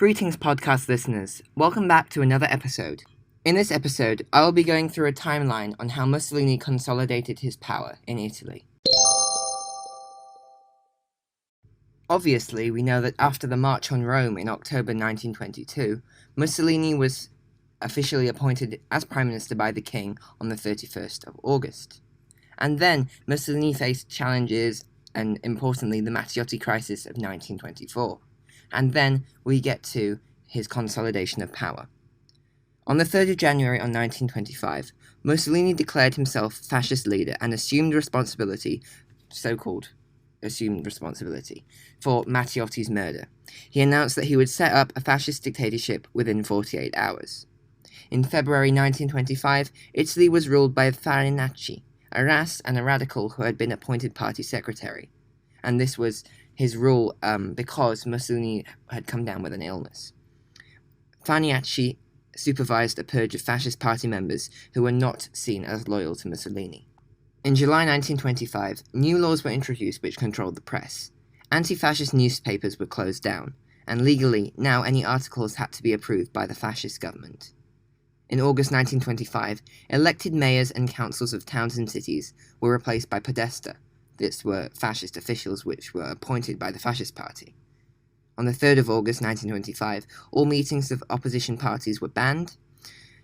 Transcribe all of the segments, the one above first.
Greetings, podcast listeners. Welcome back to another episode. In this episode, I will be going through a timeline on how Mussolini consolidated his power in Italy. Obviously, we know that after the March on Rome in October 1922, Mussolini was officially appointed as Prime Minister by the King on the 31st of August. And then Mussolini faced challenges and, importantly, the Matteotti crisis of 1924. And then we get to his consolidation of power. On the 3rd of January 1925, Mussolini declared himself fascist leader and assumed responsibility, for Matteotti's murder. He announced that he would set up a fascist dictatorship within 48 hours. In February 1925, Italy was ruled by Farinacci, a Ras and a radical who had been appointed party secretary. And this was his rule because Mussolini had come down with an illness. Farinacci supervised a purge of fascist party members who were not seen as loyal to Mussolini. In July 1925, new laws were introduced which controlled the press. Anti-fascist newspapers were closed down, and legally, now any articles had to be approved by the fascist government. In August 1925, elected mayors and councils of towns and cities were replaced by podesta. These were fascist officials which were appointed by the fascist party. On the 3rd of August 1925, all meetings of opposition parties were banned.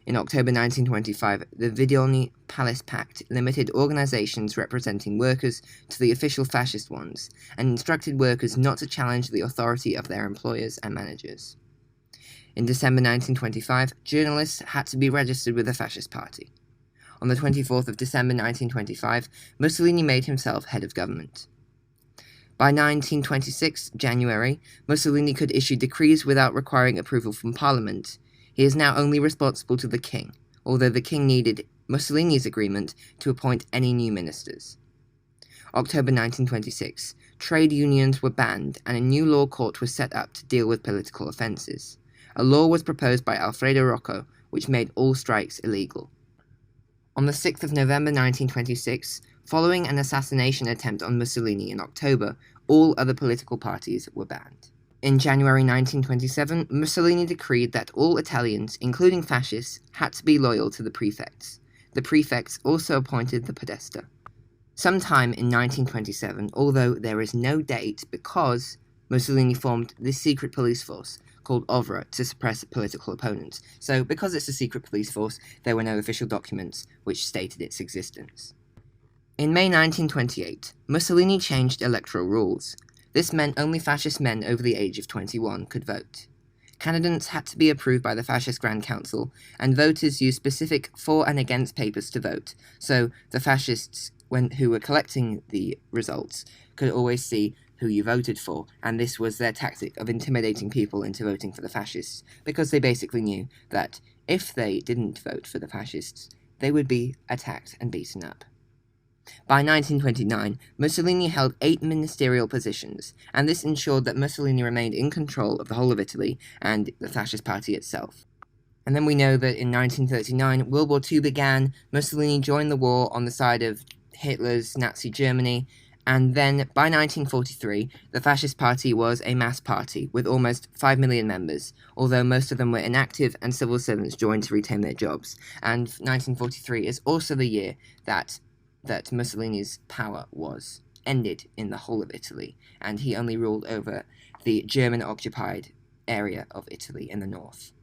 In October 1925, the Vidoni Palace Pact limited organizations representing workers to the official fascist ones, and instructed workers not to challenge the authority of their employers and managers. In December 1925, journalists had to be registered with the fascist party. On the 24th of December 1925, Mussolini made himself head of government. By 1926 January, Mussolini could issue decrees without requiring approval from Parliament. He is now only responsible to the King, although the King needed Mussolini's agreement to appoint any new ministers. October 1926, trade unions were banned and a new law court was set up to deal with political offences. A law was proposed by Alfredo Rocco, which made all strikes illegal. On the 6th of November 1926, following an assassination attempt on Mussolini in October, all other political parties were banned. In January 1927, Mussolini decreed that all Italians, including fascists, had to be loyal to the prefects. The prefects also appointed the podesta. Sometime in 1927, although there is no date because Mussolini formed this secret police force called Ovra to suppress political opponents. So, because it's a secret police force, there were no official documents which stated its existence. In May 1928, Mussolini changed electoral rules. This meant only fascist men over the age of 21 could vote. Candidates had to be approved by the Fascist Grand Council, and voters used specific for and against papers to vote, so the fascists, who were collecting the results, could always see who you voted for, and this was their tactic of intimidating people into voting for the fascists, because they basically knew that if they didn't vote for the fascists, they would be attacked and beaten up. By 1929, Mussolini held 8 ministerial positions, and this ensured that Mussolini remained in control of the whole of Italy and the fascist party itself. And then we know that in 1939, World War II began, Mussolini joined the war on the side of Hitler's Nazi Germany, and then by 1943, the fascist party was a mass party with almost 5 million members, although most of them were inactive and civil servants joined to retain their jobs. And 1943 is also the year that Mussolini's power was ended in the whole of Italy, and he only ruled over the German-occupied area of Italy in the north.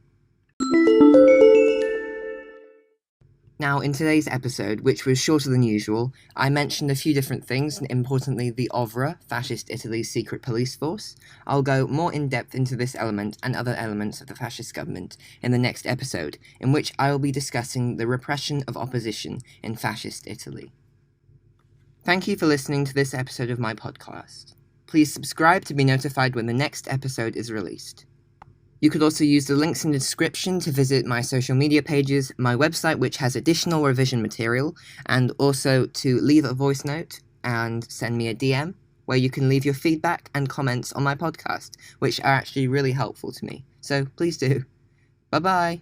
Now, in today's episode, which was shorter than usual, I mentioned a few different things, and importantly the OVRA, Fascist Italy's secret police force. I'll go more in-depth into this element and other elements of the fascist government in the next episode, in which I will be discussing the repression of opposition in fascist Italy. Thank you for listening to this episode of my podcast. Please subscribe to be notified when the next episode is released. You could also use the links in the description to visit my social media pages, my website which has additional revision material, and also to leave a voice note and send me a DM where you can leave your feedback and comments on my podcast, which are actually really helpful to me. So please do. Bye-bye.